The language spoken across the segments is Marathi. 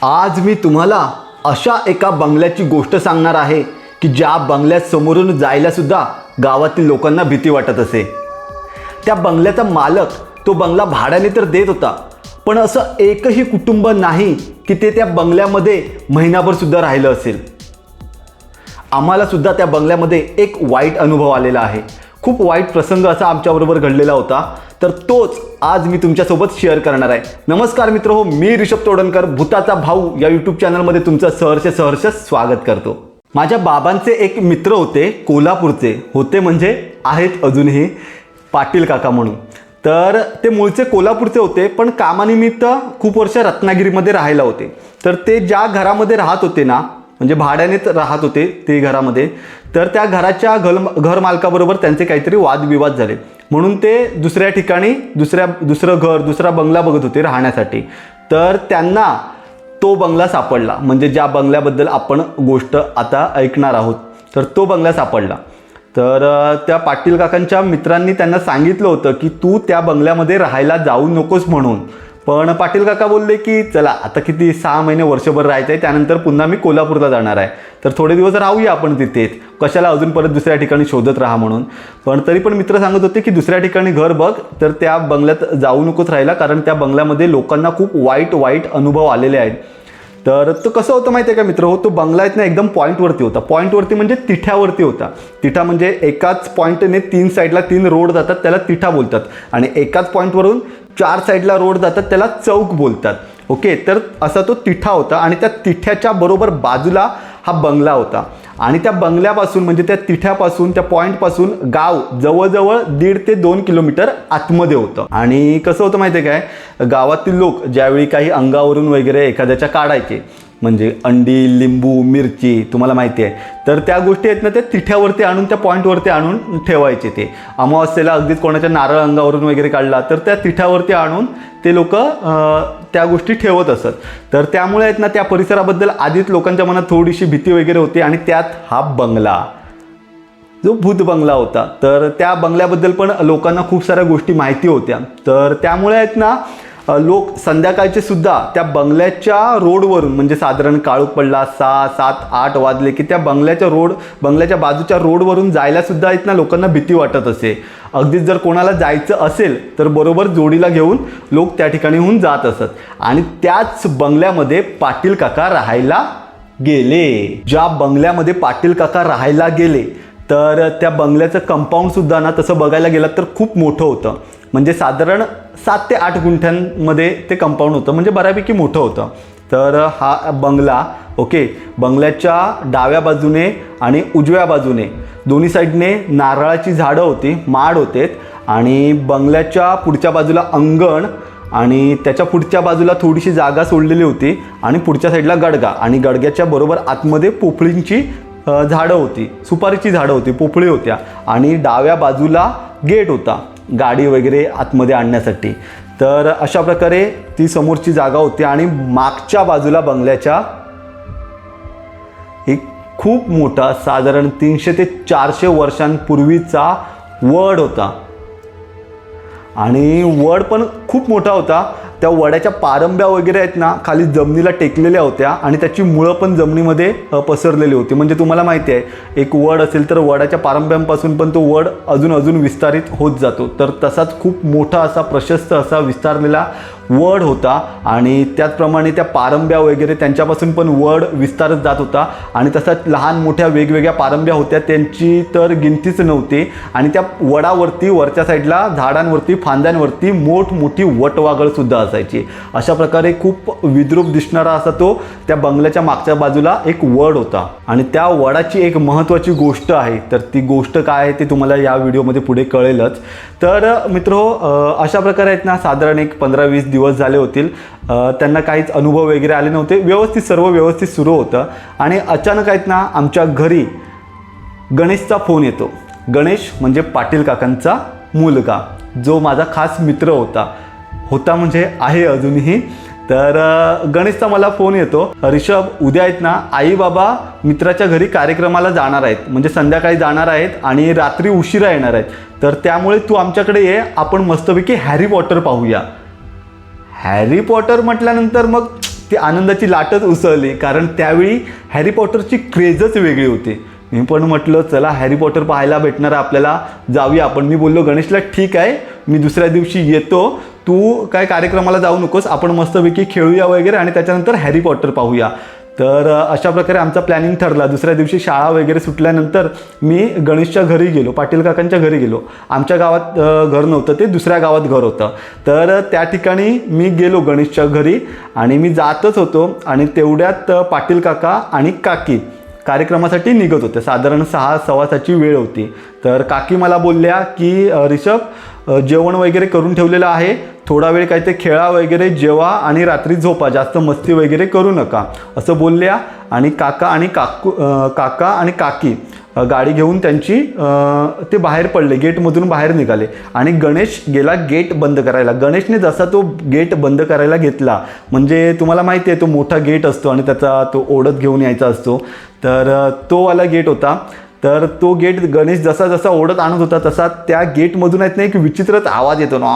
आज मी तुम्हाला अशा एका बंगल्याची गोष्ट सांगणार आहे की ज्या बंगल्यात समोरून जायला सुद्धा गावातील लोकांना भीती वाटत असे। त्या बंगल्याचा मालक तो बंगला भाड्याने तर देत होता, पण असं एकही कुटुंब नाही की ते त्या बंगल्यामध्ये महिनाभर सुद्धा राहिलं असेल। आम्हाला सुद्धा त्या बंगल्यामध्ये एक वाईट अनुभव आलेला आहे। खूप वाईट प्रसंग असा आमच्याबरोबर घडलेला होता, तर तोच आज मी तुमच्यासोबत शेअर करणार आहे। नमस्कार मित्रहो, मी ऋषभ तोडणकर भूताचा भाऊ या यूट्यूब चॅनलमध्ये तुमचं सहर्ष स्वागत करतो। माझ्या बाबांचे एक मित्र होते, कोल्हापूरचे होते म्हणजे आहेत अजूनही, पाटील काका म्हणून। तर ते मूळचे कोल्हापूरचे होते, पण कामानिमित्त खूप वर्ष रत्नागिरीमध्ये राहायला होते। तर ते ज्या घरामध्ये राहत होते ना, म्हणजे भाड्यानेच राहत होते ते घरामध्ये, तर त्या घराच्या घर मालकाबरोबर त्यांचे काहीतरी वादविवाद झाले, म्हणून ते दुसऱ्या ठिकाणी दुसरा बंगला बघत होते राहण्यासाठी। तर त्यांना तो बंगला सापडला, म्हणजे ज्या बंगल्याबद्दल आपण गोष्ट आता ऐकणार आहोत, तर तो बंगला सापडला। तर त्या पाटील काकांच्या मित्रांनी त्यांना सांगितलं होतं की तू त्या बंगल्यामध्ये राहायला जाऊ नकोस म्हणून, पण पाटील काका बोलले की चला आता किती 6 महिने वर्षभर राहायचं आहे, त्यानंतर पुन्हा मी कोल्हापूरला जाणार आहे, तर थोडे दिवस राहूया आपण तिथेच, कशाला अजून परत दुसऱ्या ठिकाणी शोधत राहा म्हणून। पण तरी पण मित्र सांगत होते की दुसऱ्या ठिकाणी घर बघ, तर त्या बंगल्यात जाऊ नकोच राहायला, कारण त्या बंगल्यामध्ये लोकांना खूप वाईट अनुभव आलेले आहेत। तर तो कसं होतं माहिती आहे का मित्र, तो बंगला ना एकदम पॉईंटवरती होता। पॉईंटवरती म्हणजे तिठ्यावरती होता। तिठा म्हणजे एकाच पॉईंटने 3 साईडला 3 रोड जातात, त्याला तिठा बोलतात, आणि एकाच पॉईंटवरून 4 साईडला रोड जातात, त्याला चौक बोलतात। ओके, तर असा तो तिठा होता, आणि त्या तिठ्याच्या बरोबर बाजूला हा बंगला होता। आणि त्या बंगल्यापासून म्हणजे त्या तिठ्यापासून, त्या पॉईंटपासून गाव जवळजवळ 1.5 ते 2 किलोमीटर आतमध्ये होतं। आणि कसं होतं माहिती आहे काय, गावातील लोक ज्यावेळी काही अंगावरून वगैरे एखाद्याच्या काढायचे, म्हणजे अंडी, लिंबू, मिरची, तुम्हाला माहिती आहे, तर त्या गोष्टी आहेत ना, त्या तिठ्यावरती आणून, त्या पॉईंटवरती आणून ठेवायचे। ते अमावस्येला अगदीच कोणाच्या नारळ अंगावरून वगैरे काढला तर त्या तिठ्यावरती आणून ते लोक त्या गोष्टी ठेवत असत। तर त्यामुळे आहेत ना, त्या परिसराबद्दल आधीच लोकांच्या मनात थोडीशी भीती वगैरे होती, आणि त्यात हा बंगला जो भूत बंगला होता, तर त्या बंगल्याबद्दल पण लोकांना खूप साऱ्या गोष्टी माहिती होत्या। तर त्यामुळे आहेत ना, लोक संध्याकाळचे सुद्धा त्या बंगल्याच्या रोडवरून, म्हणजे साधारण काळोख पडला 6, 7, 8 वाजले की त्या बंगल्याच्या बाजूच्या रोडवरून जायला सुद्धा आहेत ना लोकांना भीती वाटत असे। अगदीच जर कोणाला जायचं असेल तर बरोबर जोडीला घेऊन लोक त्या ठिकाणीहून जात असत। आणि त्याच बंगल्यामध्ये पाटील काका राहायला गेले। ज्या बंगल्यामध्ये पाटील काका राहायला गेले, तर त्या बंगल्याचं कंपाऊंड सुद्धा ना, तसं बघायला गेलं तर खूप मोठं होतं, म्हणजे साधारण 7 ते 8 गुंठ्यांमध्ये ते कंपाऊंड होतं, म्हणजे बऱ्यापैकी मोठं होतं। तर हा बंगला, ओके, बंगल्याच्या डाव्या बाजूने आणि उजव्या बाजूने दोन्ही साईडने नारळाची झाडं होती, माड होते, आणि बंगल्याच्या पुढच्या बाजूला अंगण, आणि त्याच्या पुढच्या बाजूला थोडीशी जागा सोडलेली होती, आणि पुढच्या साईडला गडगा, आणि गडग्याच्या बरोबर आतमध्ये पोफळींची झाडं होती, सुपारीची झाडं होती, पोफळी होत्या, आणि डाव्या बाजूला गेट होता गाडी वगैरे आतमध्ये आणण्यासाठी। तर अशा प्रकारे ती समोरची जागा होती, आणि मागच्या बाजूला बंगल्याच्या एक खूप मोठा, साधारण 300 ते 400 वर्षांपूर्वीचा वड होता, आणि वड पण खूप मोठा होता। त्या वडाच्या पारंब्या वगैरे आहेत ना, खाली जमिनीला टेकलेल्या होत्या, आणि त्याची मुळं पण जमिनीमध्ये पसरलेली होती। म्हणजे तुम्हाला माहिती आहे, एक वड असेल तर वडाच्या पारंब्यांपासून पण तो वड अजून विस्तारित होत जातो। तर तसाच खूप मोठा असा, प्रशस्त असा विस्तारलेला वड होता, आणि त्याचप्रमाणे त्या पारंब्या वगैरे त्यांच्यापासून पण वड विस्तारत जात होता, आणि तसाच लहान मोठ्या वेगवेगळ्या पारंब्या होत्या, त्यांची तर गिनतीच नव्हती। आणि त्या वडावरती वरच्या साईडला झाडांवरती, फांद्यांवरती मोठी वटवाघळ सुद्धा असायची। अशा प्रकारे खूप विद्रूप दिसणारा असा तो त्या बंगल्याच्या मागच्या बाजूला एक वड होता। आणि त्या वडाची एक महत्त्वाची गोष्ट आहे, तर ती गोष्ट काय आहे ते तुम्हाला या व्हिडिओमध्ये पुढे कळेलच। तर मित्रो, अशा प्रकारे आहेत ना, साधारण एक 15-20 दिवस झाले होतील, त्यांना काहीच अनुभव वगैरे आले नव्हते, सर्व व्यवस्थित सुरू होतं। आणि अचानक आहेत ना, आमच्या घरी गणेशचा फोन येतो। गणेश म्हणजे पाटील काकांचा मुलगा, जो माझा खास मित्र होता म्हणजे आहे अजूनही। तर गणेशचा मला फोन येतो, ऋषभ, उद्या आहेत ना आई बाबा मित्राच्या घरी कार्यक्रमाला जाणार आहेत, म्हणजे संध्याकाळी जाणार आहेत, आणि रात्री उशिरा येणार आहेत, तर त्यामुळे तू आमच्याकडे ये, आपण मस्तपैकी हॅरी पॉटर पाहूया। हॅरी पॉटर म्हटल्यानंतर मग ती आनंदाची लाटच उसळली, कारण त्यावेळी हॅरी पॉटरची क्रेजच वेगळी होती. मी पण म्हटलं चला हॅरी पॉटर पाहायला भेटणार आपल्याला, जाऊया आपण. मी बोललो गणेशला ठीक आहे, मी दुसऱ्या दिवशी येतो, तू काय कार्यक्रमाला जाऊ नकोस, आपण मस्तपैकी खेळूया वगैरे आणि त्याच्यानंतर हॅरी पॉटर पाहूया. तर अशा प्रकारे आमचा प्लॅनिंग ठरला. दुसऱ्या दिवशी शाळा वगैरे सुटल्यानंतर मी गणेशच्या घरी गेलो, पाटील काकांच्या घरी गेलो. आमच्या गावात घर नव्हतं, ते दुसऱ्या गावात घर होतं. तर त्या ठिकाणी मी गेलो गणेशच्या घरी आणि मी जातच होतो आणि तेवढ्यात पाटील काका आणि काकी कार्यक्रमासाठी निघत होते. साधारण 6:15ची वेळ होती. तर काकी मला बोलल्या की रिषभ, जेवण वगैरे करून ठेवलेलं आहे, थोडा वेळ काय ते खेळा वगैरे, जेवा आणि रात्री झोपा, जास्त मस्ती वगैरे करू नका, असं बोलल्या. आणि काका आणि काकी गाडी घेऊन त्यांची ते बाहेर पडले, गेटमधून बाहेर निघाले आणि गणेश गेला गेट बंद करायला. गणेशने जसा तो गेट बंद करायला घेतला, म्हणजे तुम्हाला माहिती आहे तो मोठा गेट असतो आणि त्याचा तो ओढत घेऊन यायचा असतो, तर तो वाला गेट होता. तर तो गेट गणेश जसा जसा ओढत आणत होता तसा त्या गेटमधून आहेत ना एक विचित्रच आवाज येतो ना,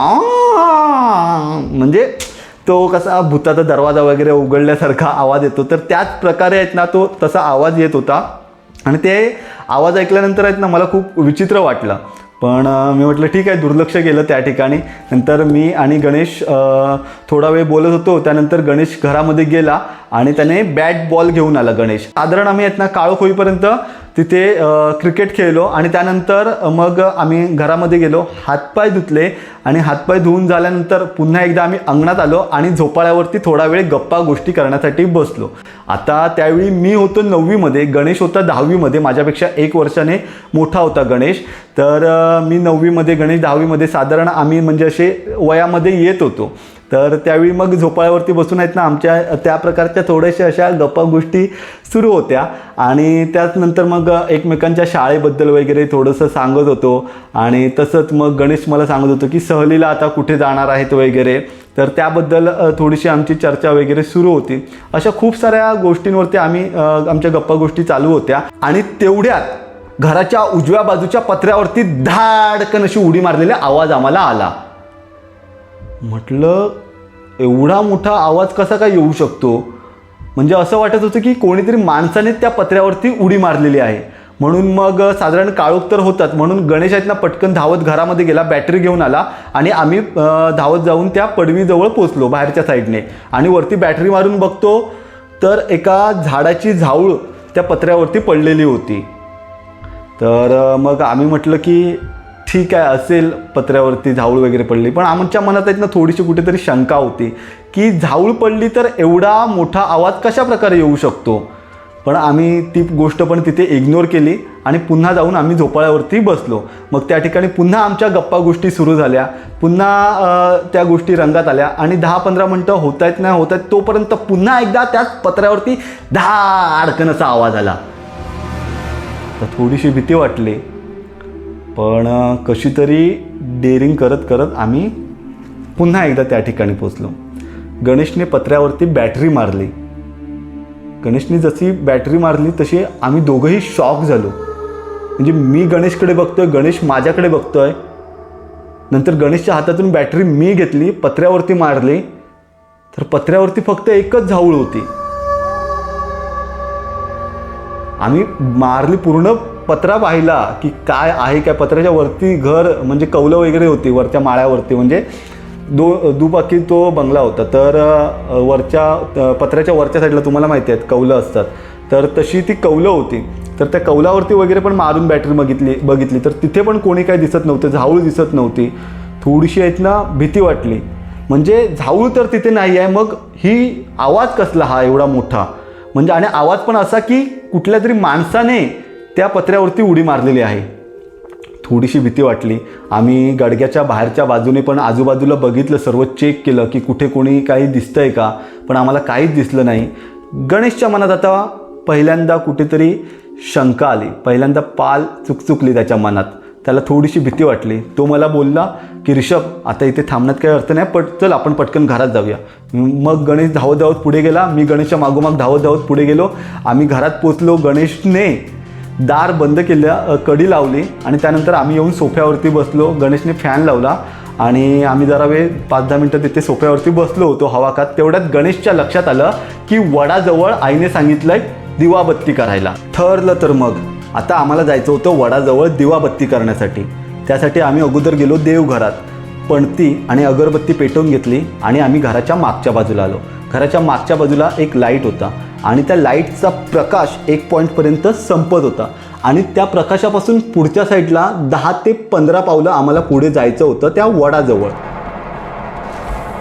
म्हणजे तो कसा भूताचा दरवाजा वगैरे उघडल्यासारखा आवाज येतो. तर त्याच प्रकारे आहेत ना तो तसा आवाज येत होता आणि ते आवाज ऐकल्यानंतर आहेत ना मला खूप विचित्र वाटलं. पण मी म्हटलं ठीक आहे, दुर्लक्ष केलं त्या ठिकाणी. नंतर मी आणि गणेश थोडा वेळ बोलत होतो. त्यानंतर गणेश घरामध्ये गेला आणि त्याने बॅट बॉल घेऊन आला गणेश. साधारण आम्ही आहेत ना काळोख होईपर्यंत तिथे क्रिकेट खेळलो आणि त्यानंतर मग आम्ही घरामध्ये गेलो, हातपाय धुतले आणि हातपाय धुवून झाल्यानंतर पुन्हा एकदा आम्ही अंगणात आलो आणि झोपाळ्यावरती थोडा वेळ गप्पा गोष्टी करण्यासाठी बसलो. आता त्यावेळी मी होतो 9वीमध्ये, गणेश होता 10वीमध्ये, माझ्यापेक्षा 1 वर्षाने मोठा होता गणेश. तर मी 9वीमध्ये, गणेश 10वीमध्ये, साधारण आम्ही म्हणजे असे वयामध्ये येत होतो. तर त्यावेळी मग झोपाळ्यावरती बसून आहेत ना आमच्या त्या प्रकारच्या थोड्याशा अशा गप्पा गोष्टी सुरू होत्या आणि त्यानंतर मग एकमेकांच्या शाळेबद्दल वगैरे थोडंसं सांगत होतो. आणि तसंच मग गणेश मला सांगत होतो की सहलीला आता कुठे जाणार आहेत वगैरे, तर त्याबद्दल थोडीशी आमची चर्चा वगैरे सुरू होती. अशा खूप साऱ्या गोष्टींवरती आमच्या गप्पा गोष्टी चालू होत्या. आणि तेवढ्यात घराच्या उजव्या बाजूच्या पत्र्यावरती धाडकन अशी उडी मारलेला आवाज आम्हाला आला. म्हटलं एवढा मोठा आवाज कसा काय येऊ शकतो, म्हणजे असं वाटत होतं की कोणीतरी माणसाने त्या पत्र्यावरती उडी मारलेली आहे. म्हणून मग साधारण काळोख तर होतात, म्हणून गणेश आहेत ना पटकन धावत घरामध्ये गेला, बॅटरी घेऊन आला आणि आम्ही धावत जाऊन त्या पडवीजवळ पोचलो बाहेरच्या साईडने. आणि वरती बॅटरी मारून बघतो तर एका झाडाची झाऊळ त्या पत्र्यावरती पडलेली होती. तर मग आम्ही म्हटलं की ठीक आहे, असेल पत्र्यावरती झाऊळ वगैरे पडली. पण आमच्या मनात आहेत ना थोडीशी कुठेतरी शंका होती की झाऊळ पडली तर एवढा मोठा आवाज कशा प्रकारे येऊ शकतो. पण आम्ही ती गोष्ट पण तिथे इग्नोर केली आणि पुन्हा जाऊन आम्ही झोपाळ्यावरती बसलो. मग त्या ठिकाणी पुन्हा आमच्या गप्पा गोष्टी सुरू झाल्या, पुन्हा त्या गोष्टी रंगात आल्या आणि 10-15 मिनटं होत आहेत तोपर्यंत पुन्हा एकदा त्याच पत्र्यावरती धाडकन असा आवाज आला. तर थोडीशी भीती वाटली, पण कशी तरी डेअरिंग करत करत आम्ही पुन्हा एकदा त्या ठिकाणी पोचलो. गणेशने पत्र्यावरती बॅटरी मारली. गणेशने जशी बॅटरी मारली तशी आम्ही दोघंही शॉक झालो. म्हणजे मी गणेशकडे बघतोय, गणेश माझ्याकडे बघतोय. नंतर गणेशच्या हातातून बॅटरी मी घेतली, पत्र्यावरती मारली, तर पत्र्यावरती फक्त एकच झाऊळ होती. आम्ही मारली, पूर्ण पत्रा पाहिला की काय आहे काय. पत्र्याच्या वरती घर म्हणजे कौलं वगैरे होती वरच्या माळ्यावरती, म्हणजे दुबाकी तो बंगला होता. तर पत्र्याच्या वरच्या साईडला तुम्हाला माहिती आहेत कौलं असतात, तर तशी ती कौलं होती. तर त्या कौलावरती वगैरे पण मारून बॅटरी बघितली तर तिथे पण कोणी काही दिसत नव्हतं, झाऊळ दिसत नव्हती. थोडीशी आहेत ना भीती वाटली, म्हणजे झाऊळ तर तिथे नाही आहे, मग ही आवाज कसला हा एवढा मोठा, म्हणजे आणि आवाज पण असा की कुठल्या तरी माणसाने त्या पत्र्यावरती उडी मारलेली आहे. थोडीशी भीती वाटली. आम्ही गाडग्याच्या बाहेरच्या बाजूने पण आजूबाजूला बघितलं, सर्व चेक केलं की कुठे कोणी काही दिसतंय का, पण आम्हाला काहीच दिसलं नाही. गणेशच्या मनात आता पहिल्यांदा कुठेतरी शंका आली, पहिल्यांदा पाल चुकचुकली त्याच्या मनात. त्याला थोडीशी भीती वाटली. तो मला बोलला की रिषभ, आता इथे थांबण्यात काही अर्थ नाही, चल आपण पटकन घरात जाऊया. मग गणेश धावत धावत पुढे गेला, मी गणेशच्या मागोमाग धावत धावत पुढे गेलो. आम्ही घरात पोचलो. गणेशने दार बंद केलं, कडी लावली आणि त्यानंतर आम्ही येऊन सोफ्यावरती बसलो. गणेशने फॅन लावला आणि आम्ही जरा वेळ 5-10 मिनटं तिथे सोफ्यावरती बसलो होतो हवा खात. तेवढ्यात गणेशच्या लक्षात आलं की वडाजवळ आईने सांगितलंय दिवाबत्ती करायला. ठरलं तर मग आता आम्हाला जायचं होतं वडाजवळ दिवाबत्ती करण्यासाठी. त्यासाठी आम्ही अगोदर गेलो देवघरात, पणती आणि अगरबत्ती पेटवून घेतली आणि आम्ही घराच्या मागच्या बाजूला आलो. घराच्या मागच्या बाजूला एक लाईट होता आणि त्या लाईटचा प्रकाश 1 पॉईंटपर्यंत संपत होता आणि त्या प्रकाशापासून पुढच्या साईडला 10 ते 15 पावलं आम्हाला पुढे जायचं होतं त्या वडाजवळ.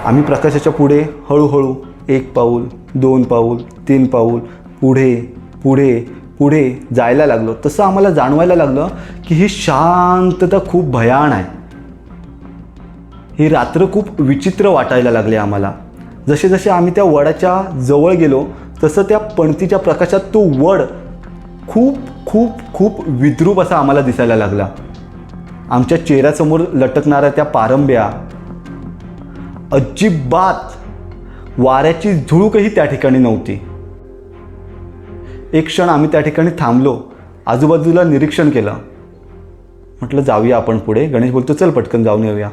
आम्ही प्रकाशाच्या पुढे हळूहळू 1 पाऊल, 2 पाऊल, 3 पाऊल पुढे पुढे पुढे जायला लागलो. तसं आम्हाला जाणवायला लागलं की ही शांतता खूप भयान आहे. ही रात्र खूप विचित्र वाटायला लागली आम्हाला. जसे जसे आम्ही त्या वडाच्या जवळ गेलो तसं त्या पणतीच्या प्रकाशात तो वड खूप खूप खूप विद्रूप असा आम्हाला दिसायला लागला. आमच्या चेहऱ्यासमोर लटकणाऱ्या त्या पारंब्या, अजिबात वाऱ्याची झुळूकही त्या ठिकाणी नव्हती. एक क्षण आम्ही त्या ठिकाणी थांबलो, आजूबाजूला निरीक्षण केलं. म्हटलं जाऊया आपण पुढे. गणेश बोलतो चल पटकन जाऊन येऊया.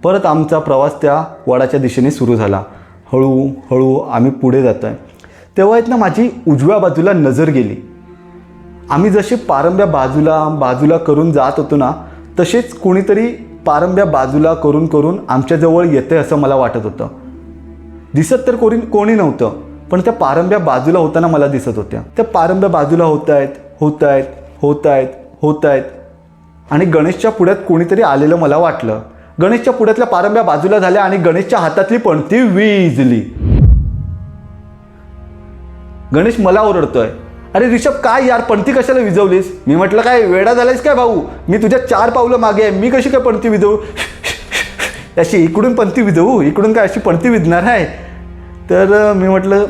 परत आमचा प्रवास त्या वडाच्या दिशेने सुरू झाला. हळूहळू आम्ही पुढे जातो आहे. तेव्हा ना माझी उजव्या बाजूला नजर गेली. आम्ही जसे पारंब्या बाजूला बाजूला करून जात होतो ना, तसेच कोणीतरी पारंब्या बाजूला करून करून आमच्याजवळ येते असं मला वाटत होतं. दिसत तर कोणी नव्हतं, पण त्या पारंब्या बाजूला होताना मला दिसत होत्या. त्या पारंब्या बाजूला होत आहेत आणि गणेशच्या पुढ्यात कोणीतरी आलेलं मला वाटलं. गणेशच्या पुढ्यातल्या पारंब्या बाजूला झाल्या आणि गणेशच्या हातातली पणती विझली. गणेश मला ओरडतोय, अरे ऋषभ काय यार पणती कशाला विझवलीस? मी म्हटलं काय वेडा झालायस काय भाऊ? मी तुझ्या 4 पावलं मागे आहे, मी कशी काय पणती विझवू? अशी इकडून पणती विझवू, इकडून काय अशी पणती विझणार आहे? तर मी म्हटलं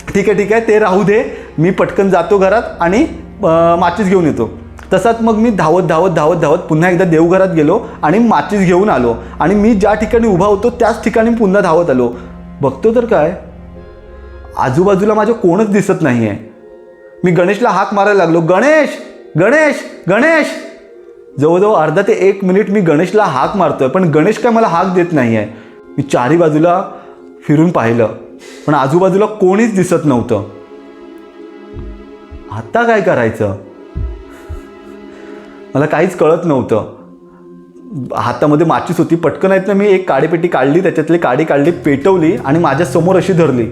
ठीक आहे ते राहू दे, मी पटकन जातो घरात आणि माचीस घेऊन येतो. तसाच मग मी धावत पुन्हा एकदा देवघरात गेलो आणि माचीस घेऊन आलो आणि मी ज्या ठिकाणी उभा होतो त्याच ठिकाणी पुन्हा धावत आलो. बघतो तर काय आजूबाजूला माझ्या कोणच दिसत नाही आहे. मी गणेशला हाक मारायला लागलो, गणेश गणेश गणेश. जवळजवळ अर्धा ते 1 मिनिट मी गणेशला हाक मारतोय, पण गणेश काय मला हाक देत नाही आहे. मी 4ही बाजूला फिरून पाहिलं, पण आजूबाजूला कोणीच दिसत नव्हतं. आता काय करायचं मला काहीच कळत नव्हतं. हातामध्ये माचीस होती. पटकन आहेत ना मी एक काडीपेटी काढली, त्याच्यातली काडी काढली, पेटवली आणि माझ्या समोर अशी धरली.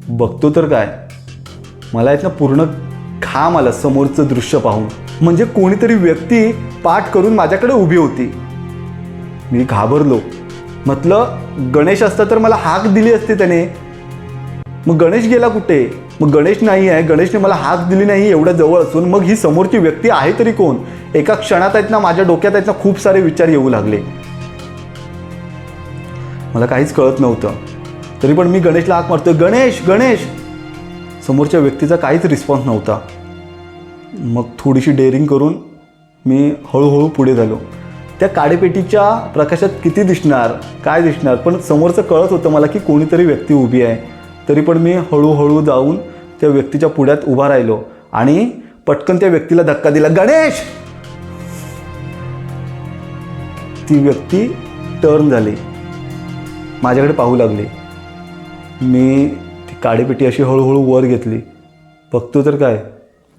बघतो तर काय मला आहेत ना पूर्ण घाम आला समोरचं दृश्य पाहून. म्हणजे कोणीतरी व्यक्ती पाठ करून माझ्याकडे उभी होती. मी घाबरलो. म्हटलं गणेश असता तर मला हाक दिली असते त्याने. मग गणेश गेला कुठे? मग गणेश नाही आहे, गणेशने मला हाक दिली नाही एवढ्या जवळ असून. मग ही समोरची व्यक्ती आहे तरी कोण? एका क्षणात आहेत ना माझ्या डोक्यात आहेत ना खूप सारे विचार येऊ लागले. मला काहीच कळत नव्हतं. तरी पण मी गणेशला हाक मारतोय, गणेश गणेश. समोरच्या व्यक्तीचा काहीच रिस्पॉन्स नव्हता. मग थोडीशी डेअरिंग करून मी हळूहळू पुढे झालो. त्या काडीपेटीच्या प्रकाशात किती दिसणार काय दिसणार, पण समोरचं कळत होतं मला की कोणीतरी व्यक्ती उभी आहे. तरी पण मी हळूहळू जाऊन त्या व्यक्तीच्या पुढ्यात उभा राहिलो आणि पटकन त्या व्यक्तीला धक्का दिला, गणेश. ती व्यक्ती टर्न झाली, माझ्याकडे पाहू लागली. मी ती काडीपेटी अशी हळूहळू वर घेतली. बघतो तर काय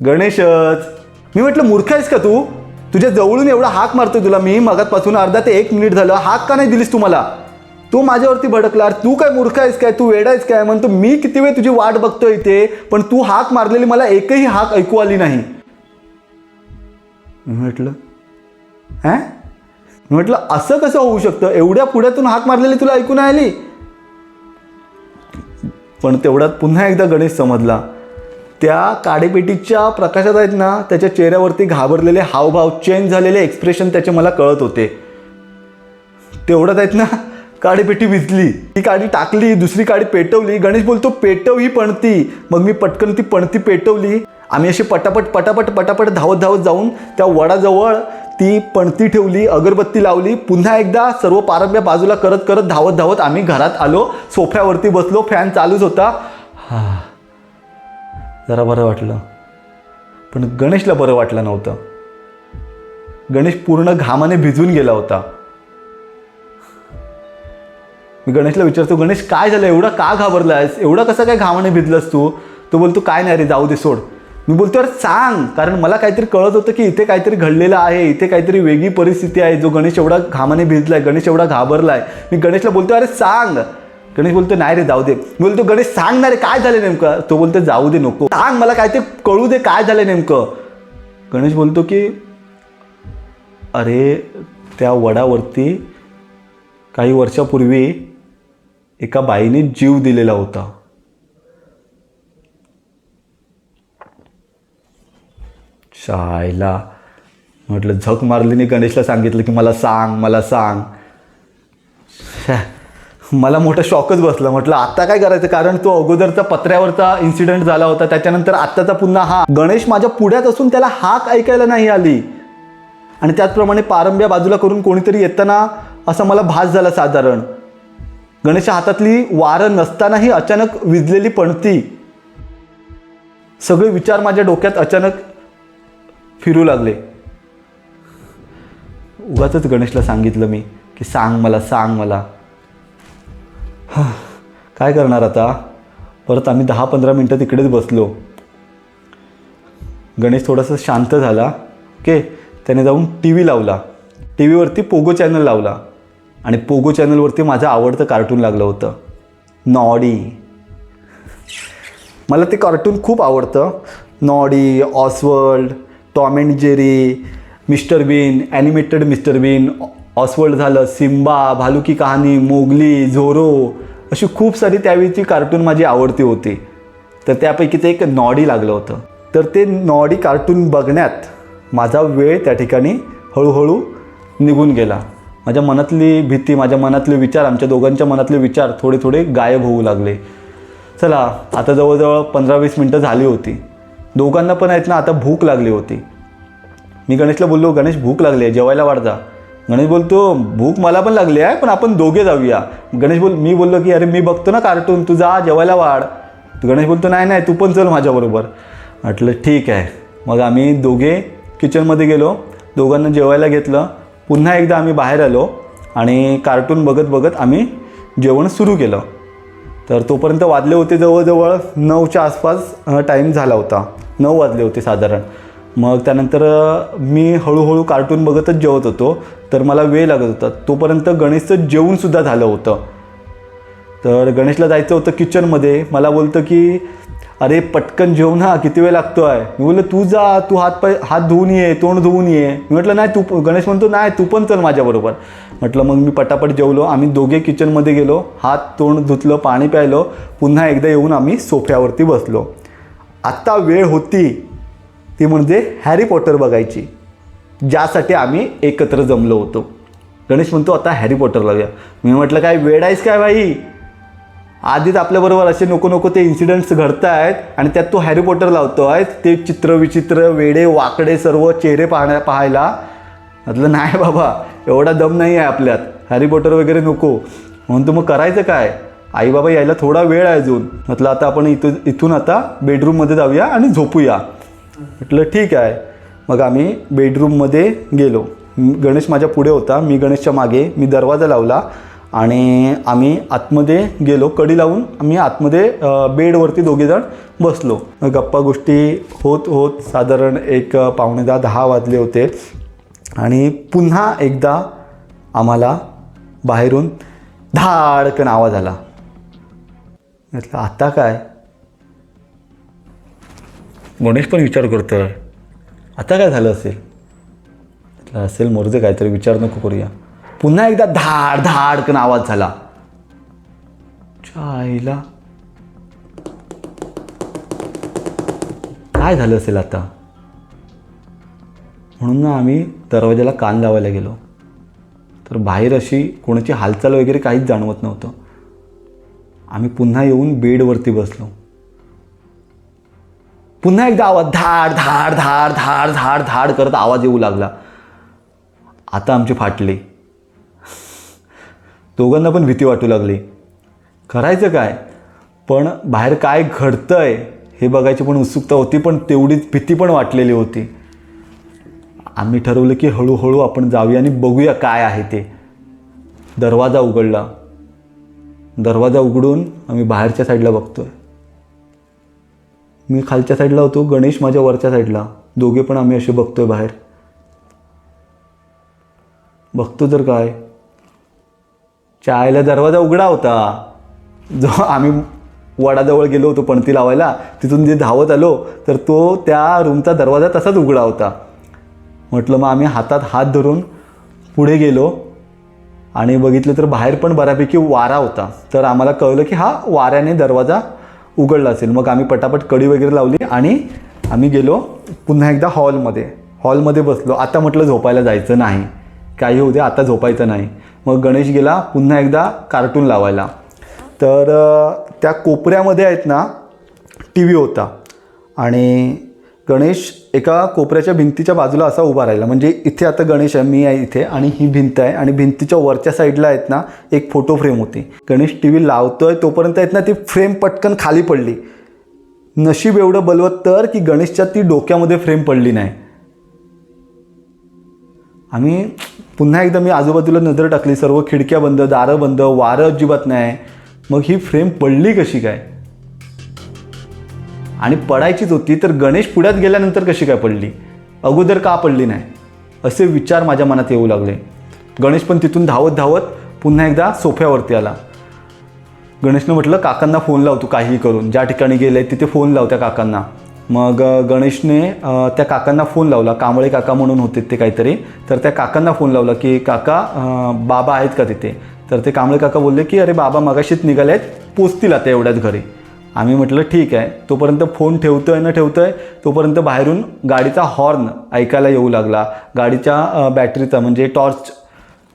गणेशच. मी म्हटलं मूर्ख आहेस का तू? तुझ्या जवळून एवढा हाक मारतोय तुला मी, मगातपासून अर्धा ते 1 मिनिट झालं. हाक का नाही दिलीस तू मला? तू माझ्यावरती भडकला. तू काय मूर्ख आहेस काय? तू वेडा आहेस काय? म्हणतो मी किती वेळ तुझी वाट बघतोय इथे, पण तू हाक मारलेली मला एकही हाक ऐकू आली नाही. मी म्हटलं असं कसं होऊ शकतं? एवढ्या पुढ्यातून हाक मारलेली तुला ऐकू नाही आली? पण तेवढ्यात पुन्हा एकदा गणेश समजला. त्या काडीपेटीच्या प्रकाशात आहेत ना त्याच्या चेहऱ्यावरती घाबरलेले हावभाव, चेंज झालेले एक्सप्रेशन त्याचे मला कळत होते. तेवढ्यात आहेत ना काडीपेटी विझली. ती काडी टाकली, दुसरी काडी पेटवली. गणेश बोलतो पेटव ही पणती. मग मी पटकन ती पणती पेटवली. आम्ही अशी पटापट धावत जाऊन त्या वडाजवळ ती पणती ठेवली, अगरबत्ती लावली. पुन्हा एकदा सर्व पारंब्या बाजूला करत धावत आम्ही घरात आलो. सोफ्यावरती बसलो, फॅन चालूच होता. जरा बरं वाटलं, पण गणेशला बरं वाटलं नव्हतं. गणेश पूर्ण घामाने भिजून गेला होता. मी गणेशला विचारतो, गणेश काय झालं, एवढा का घाबरलायस, एवढा कसा काय घामाने भिजलास तू? तो बोलतो काय नाही रे, जाऊ दे सोड. मी बोलतो अरे सांग, कारण मला काहीतरी कळत होतं की इथे काहीतरी घडलेलं आहे, इथे काहीतरी वेगळी परिस्थिती आहे, जो गणेश एवढा घामाने भिजलाय, गणेश एवढा घाबरलाय. मी गणेशला बोलतो अरे सांग. गणेश बोलतो नाही रे जाऊ दे. मी बोलतो गणेश सांग ना रे, काय झालं नेमकं? तो बोलतो जाऊ दे नको, सांग मला काय ते कळू दे, काय झालं नेमकं. गणेश बोलतो की अरे त्या वडावरती काही वर्षापूर्वी एका बाईने जीव दिलेला होता. शायला म्हटलं, झक मारलीने गणेशला सांगितलं की मला सांग, मला सांग. मला मोठा शॉकच बसला. म्हटलं आता काय करायचं, कारण तो अगोदरचा पत्र्यावरचा इन्सिडेंट झाला होता, त्याच्यानंतर आत्ताचा पुन्हा हा. गणेश माझ्या पुढ्यात असून त्याला हाक ऐकायला नाही आली, आणि त्याचप्रमाणे पारंब्या बाजूला करून कोणीतरी येताना असा मला भास झाला साधारण. गणेशच्या हातातली वारं नसतानाही अचानक विजलेली पणती. सगळे विचार माझ्या डोक्यात अचानक फिरू लागले. उगाचच गणेशला सांगितलं मी की सांग मला, सांग मला. काय करणार आता. परत आम्ही 10-15 मिनटं तिकडेच बसलो. गणेश थोडासा शांत झाला. ओके, त्याने जाऊन टी व्ही लावला. टी व्हीवरती पोगो चॅनल लावला, आणि पोगो चॅनलवरती माझं आवडतं कार्टून लागलं होतं, नॉडी. मला ते कार्टून खूप आवडतं. Noddy, Oswald, Tom and Jerry, Mister Bean, animated Mister Bean, Oswald झालं, सिम्बा, भालू की कहाणी, मोगली, झोरो, अशी खूप सारी त्यावेळीची कार्टून माझी आवडती होती. तर त्यापैकीच एक नॉडी लागलं होतं. तर ते नॉडी कार्टून बघण्यात माझा वेळ त्या ठिकाणी हळूहळू निघून गेला. माझ्या मनातली भीती, माझ्या मनातले विचार, आमच्या दोघांच्या मनातले विचार थोडे थोडे गायब होऊ लागले. चला आता जवळजवळ 15-20 मिनटं झाली होती. दोघांना पण आहेत ना आता भूक लागली होती. मी गणेशला बोललो, गणेश भूक लागली आहे, जेवायला वाढ जा. गणेश बोलतो भूक मला पण लागली आहे, पण आपण दोघे जाऊया. मी बोललो की अरे मी बघतो ना कार्टून, तू जा जेवायला वाढ. गणेश बोलतो नाही नाही, तू पण चल माझ्याबरोबर. म्हटलं ठीक आहे. मग आम्ही दोघे किचनमध्ये गेलो, दोघांना जेवायला घेतलं. पुन्हा एकदा आम्ही बाहेर आलो आणि कार्टून बघत बघत आम्ही जेवण सुरू केलं. तर तोपर्यंत वाजले होते जवळजवळ 9च्या आसपास टाईम झाला होता. 9 वाजले होते साधारण. मग त्यानंतर मी हळूहळू कार्टून बघतच जेवत होतो, तर मला वेळ लागत होता. तोपर्यंत गणेशचं जेवणसुद्धा झालं होतं. तर गणेशला जायचं होतं किचनमध्ये. मला बोलतं की अरे पटकन जेव ना, किती वेळ लागतो आहे. मी बोललो तू जा, तू हात धुवून ये, तोंड धुवून ये. मी म्हटलं नाही तू. गणेश म्हणतो नाही तू पण चल माझ्याबरोबर. म्हटलं मग मी पटापट जेवलो. आम्ही दोघे किचनमध्ये गेलो, हात तोंड धुतलं, पाणी प्यायलो. पुन्हा एकदा येऊन आम्ही सोफ्यावरती बसलो. आत्ता वेळ होती ती म्हणजे हॅरी पॉटर बघायची, ज्यासाठी आम्ही एकत्र जमलो होतो. गणेश म्हणतो आता हॅरी पॉटर लावूया. मी म्हटलं काय वेळ आहेस काय भाई, आधीच आपल्याबरोबर असे नको नको ते इन्सिडेंट्स घडत आहेत आणि त्यात तू हॅरी पॉटर लावतो आहेस. ते चित्र विचित्र, वेडे वाकडे सर्व चेहरे पाहायला. म्हटलं नाही बाबा, एवढा दम नाही आहे आपल्यात, हॅरी पॉटर वगैरे नको. म्हणतो मग करायचं काय, आई बाबा यायला थोडा वेळ आहे अजून. म्हटलं आता आपण इथून आता बेडरूममध्ये जाऊया आणि झोपूया. म्हटलं ठीक आहे. मग आम्ही बेडरूममध्ये गेलो. गणेश माझ्या पुढे होता, मी गणेशच्या मागे. मी दरवाजा लावला आणि आम्ही आतमध्ये गेलो. कडी लावून आम्ही आतमध्ये बेडवरती दोघेजण बसलो. गप्पा गोष्टी होत होत साधारण एक 9:45-10 वाजले होते. आणि पुन्हा एकदा आम्हाला बाहेरून धाडकन आवाज आला. म्हटलं आता काय. गणेश पण विचार करतोय आता काय झालं असेल. म्हटलं असेल मोरजे काहीतरी, विचार नको करूया. पुन्हा एकदा धाडकन आवाज झाला. आईला काय झालं असेल आता. म्हणून ना आम्ही दरवाजाला कान लावायला गेलो. तर बाहेर अशी कोणाची हालचाल वगैरे काहीच जाणवत नव्हतं. आम्ही पुन्हा येऊन बेडवरती बसलो. पुन्हा एकदा आवाज धाड धाड धाड धाड धाड धाड करत आवाज येऊ लागला. आता आमची फाटली. दोघांना पण भीती वाटू लागली. करायचं काय, पण बाहेर काय घडतंय हे बघायची पण उत्सुकता होती, पण तेवढीच भीती पण वाटलेली होती. आम्ही ठरवलं की हळूहळू आपण जाऊया आणि बघूया काय आहे ते. दरवाजा उघडला. दरवाजा उघडून आम्ही बाहेरच्या साईडला बघतोय. मी खालच्या साईडला होतो, गणेश माझ्या वरच्या साईडला. दोघे पण आम्ही असे बघतोय बाहेर. बघतो तर काय, चायला दरवाजा उघडा होता. जो आम्ही वडाजवळ गेलो होतो पणती लावायला, तिथून जे धावत आलो तर तो त्या रूमचा दरवाजा तसाच उघडा होता. म्हटलं मग आम्ही हातात हात धरून पुढे गेलो आणि बघितलं तर बाहेर पण बऱ्यापैकी वारा होता. तर आम्हाला कळलं की हा वाऱ्याने दरवाजा उघडला असेल. मग आम्ही पटापट कडी वगैरे लावली आणि आम्ही गेलो पुन्हा एकदा हॉलमध्ये बसलो. आता म्हटलं झोपायला जायचं नाही, काही होऊ दे, आता झोपायचं नाही. मग गणेश गेला पुन्हा एकदा कार्टून लावायला. तर त्या कोपऱ्यामध्ये आहेत ना टी व्ही होता आणि गणेश एका कोपऱ्याच्या भिंतीच्या बाजूला असा उभा राहिला. म्हणजे इथे आता गणेश आहे, मी आहे इथे आणि ही भिंत आहे आणि भिंतीच्या वरच्या साईडला आहेत ना एक फोटो फ्रेम होती. गणेश टी व्ही लावतोय तोपर्यंत आहेत ना ती फ्रेम पटकन खाली पडली. नशीब एवढं बलवत तर की गणेशच्या ती डोक्यामध्ये फ्रेम पडली नाही. आम्ही पुन्हा एकदा मी आजूबाजूला नजर टाकली, सर्व खिडक्या बंद, दारं बंद, वारं अजिबात नाही. मग ही फ्रेम पडली कशी काय, आणि पडायचीच होती तर गणेश पुढ्यात गेल्यानंतर कशी काय पडली, अगोदर का पडली नाही, असे विचार माझ्या मनात येऊ लागले. गणेश पण तिथून धावत धावत पुन्हा एकदा सोफ्यावरती आला. गणेशनं म्हटलं काकांना फोन लावतो, काहीही करून ज्या ठिकाणी गेले तिथे फोन लाव त्या काकांना. मग गणेशने त्या काकांना फोन लावला. कांबळे काका म्हणून होते ते काहीतरी. तर त्या काकांना फोन लावला की काका बाबा आहेत का तिथे. तर ते कांबळे काका बोलले की अरे बाबा मगाशीच निघाले आहेत, पोचतील आता एवढ्याच घरी. आम्ही म्हटलं ठीक आहे. तोपर्यंत फोन ठेवतोय तोपर्यंत बाहेरून गाडीचा हॉर्न ऐकायला येऊ लागला. गाडीच्या बॅटरीचा म्हणजे टॉर्च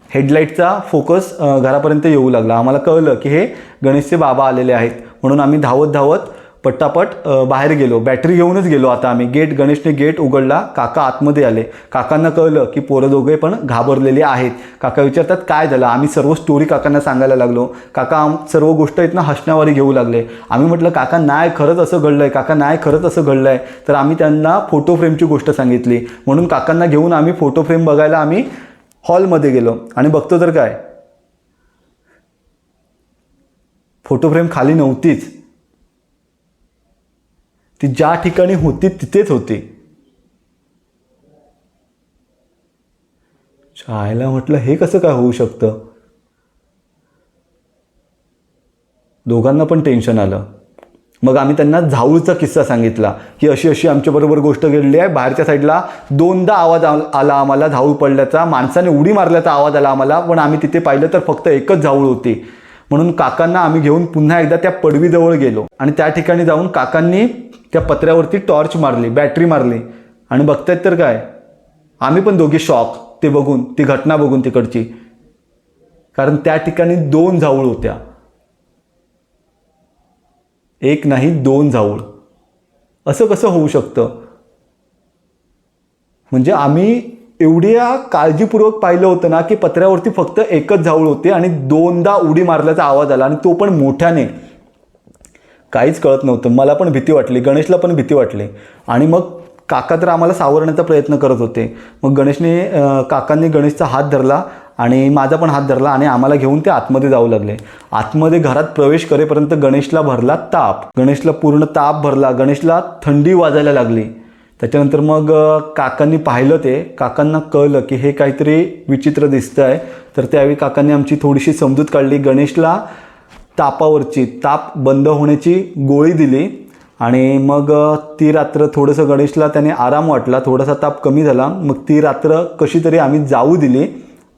हेडलाईटचा फोकस घरापर्यंत येऊ लागला. आम्हाला कळलं की हे गणेशचे बाबा आलेले आहेत. म्हणून आम्ही धावत धावत पट्टापट बाहेर गेलो. बॅटरी घेऊनच गेलो. आता आम्ही गणेशने गेट उघडला. काका आतमध्ये आले. काकांना कळलं की पोरं दोघे पण घाबरलेले आहेत. काका विचारतात काय झालं. आम्ही सर्व स्टोरी काकांना सांगायला लागलो. काका सर्व गोष्ट आहेत ना हसण्यावारी घेऊ लागले. आम्ही म्हटलं काका नाही खरंच असं घडलंय, काका नाही खरंच असं घडलंय. तर आम्ही त्यांना फोटो फ्रेमची गोष्ट सांगितली. म्हणून काकांना घेऊन आम्ही फोटो फ्रेम बघायला आम्ही हॉलमध्ये गेलो आणि बघतो तर काय, फोटो फ्रेम खाली नव्हतीच. ती ज्या ठिकाणी होती तिथेच होती. शाळेला म्हटलं हे कसं काय होऊ शकतं. दोघांना पण टेन्शन आलं. मग आम्ही त्यांना झाऊळचा किस्सा सांगितला की अशी अशी आमच्याबरोबर गोष्ट घडली आहे. बाहेरच्या साईडला 2दा आवाज आला आम्हाला झाऊळ पडल्याचा, माणसाने उडी मारल्याचा आवाज आला आम्हाला, पण आम्ही तिथे पाहिलं तर फक्त एकच झाऊळ होती. म्हणून काकांना आम्ही घेऊन पुन्हा एकदा त्या पडवीजवळ गेलो आणि त्या ठिकाणी जाऊन काकांनी त्या पत्र्यावरती टॉर्च मारली, बॅटरी मारली आणि बघतायत तर काय, आम्ही पण दोघे शॉक ते बघून, ती घटना बघून तिकडची. कारण त्या ठिकाणी 2 झाऊळ होत्या. एक नाही 2 झाऊळ. असं कसं होऊ शकतं. म्हणजे आम्ही एवढ्या काळजीपूर्वक पाहिलं होतं ना की पत्र्यावरती फक्त एकच झाऊळ होते आणि 2दा उडी मारल्याचा आवाज आला आणि तो पण मोठ्याने. काहीच कळत नव्हतं. मला पण भीती वाटली, गणेशला पण भीती वाटली. आणि मग काका तर आम्हाला सावरण्याचा प्रयत्न करत होते. मग काकांनी गणेशचा हात धरला आणि माझा पण हात धरला आणि आम्हाला घेऊन ते आतमध्ये जाऊ लागले. आतमध्ये घरात प्रवेश करेपर्यंत गणेशला भरला ताप. गणेशला पूर्ण ताप भरला. गणेशला थंडी वाजायला लागली. त्याच्यानंतर मग काकांनी पाहिलं ते. काकांना कळलं की हे काहीतरी विचित्र दिसतं आहे. तर त्यावेळी काकांनी आमची थोडीशी समजूत काढली. गणेशला तापावरची ताप बंद होण्याची गोळी दिली आणि मग ती रात्र थोडंसं गणेशला त्याने आराम वाटला, थोडासा ताप कमी झाला. मग ती रात्र कशी तरी आम्ही जाऊ दिली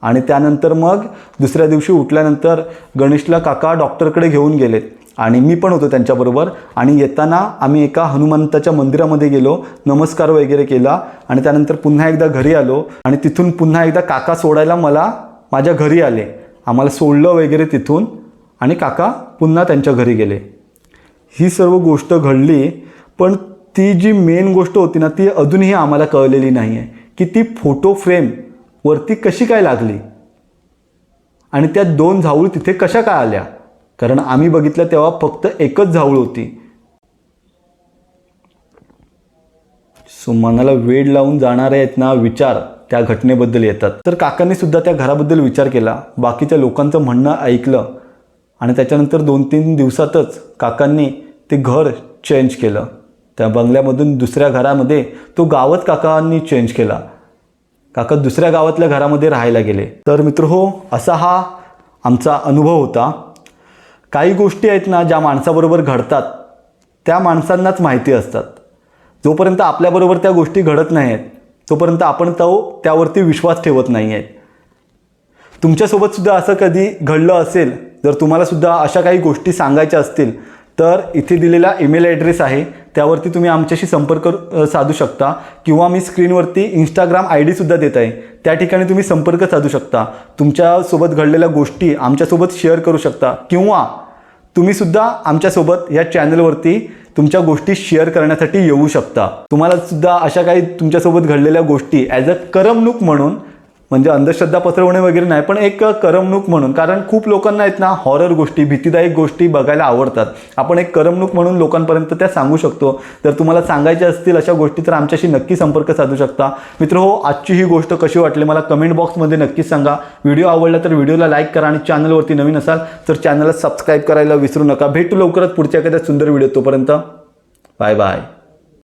आणि त्यानंतर मग दुसऱ्या दिवशी उठल्यानंतर गणेशला काका डॉक्टरकडे घेऊन गेलेत आणि मी पण होतो त्यांच्याबरोबर. आणि येताना आम्ही एका हनुमंताच्या मंदिरामध्ये गेलो, नमस्कार वगैरे केला आणि त्यानंतर पुन्हा एकदा घरी आलो आणि तिथून पुन्हा एकदा काका सोडायला मला माझ्या घरी आले. आम्हाला सोडलं वगैरे तिथून आणि काका पुन्हा त्यांच्या घरी गेले. ही सर्व गोष्ट घडली, पण ती जी मेन गोष्ट होती ना ती अजूनही आम्हाला कळलेली नाही आहे की ती फोटो फ्रेम वरती कशी काय लागली आणि त्या 2 झाऊळ तिथे कशा काय आल्या. कारण आम्ही बघितलं तेव्हा फक्त एकच झाऊळ होती. सो मनाला वेड लावून जाणारे आहेत ना विचार त्या घटनेबद्दल येतात. तर काकांनी सुद्धा त्या घराबद्दल विचार केला, बाकीच्या लोकांचं म्हणणं ऐकलं आणि त्याच्यानंतर 2-3 दिवसातच काकांनी ते घर चेंज केलं. त्या बंगल्यामधून दुसऱ्या घरामध्ये तो गावच काकांनी चेंज केला. काका दुसऱ्या गावातल्या घरामध्ये राहायला गेले. तर मित्रहो, असा हा आमचा अनुभव होता. काही गोष्टी आहेत ना ज्या माणसाबरोबर घडतात त्या माणसांनाच माहिती असतात. जोपर्यंत आपल्याबरोबर त्या गोष्टी घडत नाही आहेत तोपर्यंत आपण त्यावरती विश्वास ठेवत नाही आहेत. तुमच्यासोबतसुद्धा असं कधी घडलं असेल, जर तुम्हालासुद्धा अशा काही गोष्टी सांगायच्या असतील तर इथे दिलेला ईमेल ॲड्रेस आहे, त्यावरती तुम्ही आमच्याशी संपर्क साधू शकता. किंवा मी स्क्रीनवरती इंस्टाग्राम ID सुद्धा देत आहे, त्या ठिकाणी तुम्ही संपर्क साधू शकता. तुमच्यासोबत घडलेल्या गोष्टी आमच्यासोबत शेअर करू शकता. किंवा तुम्हीसुद्धा आमच्यासोबत या चॅनलवरती तुमच्या गोष्टी शेअर करण्यासाठी येऊ शकता. तुम्हालासुद्धा अशा काही तुमच्यासोबत घडलेल्या गोष्टी ॲज अ करमणूक म्हणून, म्हणजे अंधश्रद्धा पसरवणे वगैरे नाही, पण एक करमणूक म्हणून, कारण खूप लोकांना आहेत ना हॉरर गोष्टी, भीतीदायक गोष्टी बघायला आवडतात. आपण एक करमणूक म्हणून लोकांपर्यंत त्या सांगू शकतो. जर तुम्हाला सांगायच्या असतील अशा गोष्टी तर आमच्याशी नक्की संपर्क साधू शकता. मित्रहो, आजची ही गोष्ट कशी वाटली मला कमेंट बॉक्समध्ये नक्कीच सांगा. व्हिडिओ आवडला तर व्हिडिओला लाईक करा आणि चॅनलवरती नवीन असाल तर चॅनलला सबस्क्राईब करायला विसरू नका. भेटू लवकरच पुढच्या एखाद्या सुंदर व्हिडिओ. तोपर्यंत बाय बाय.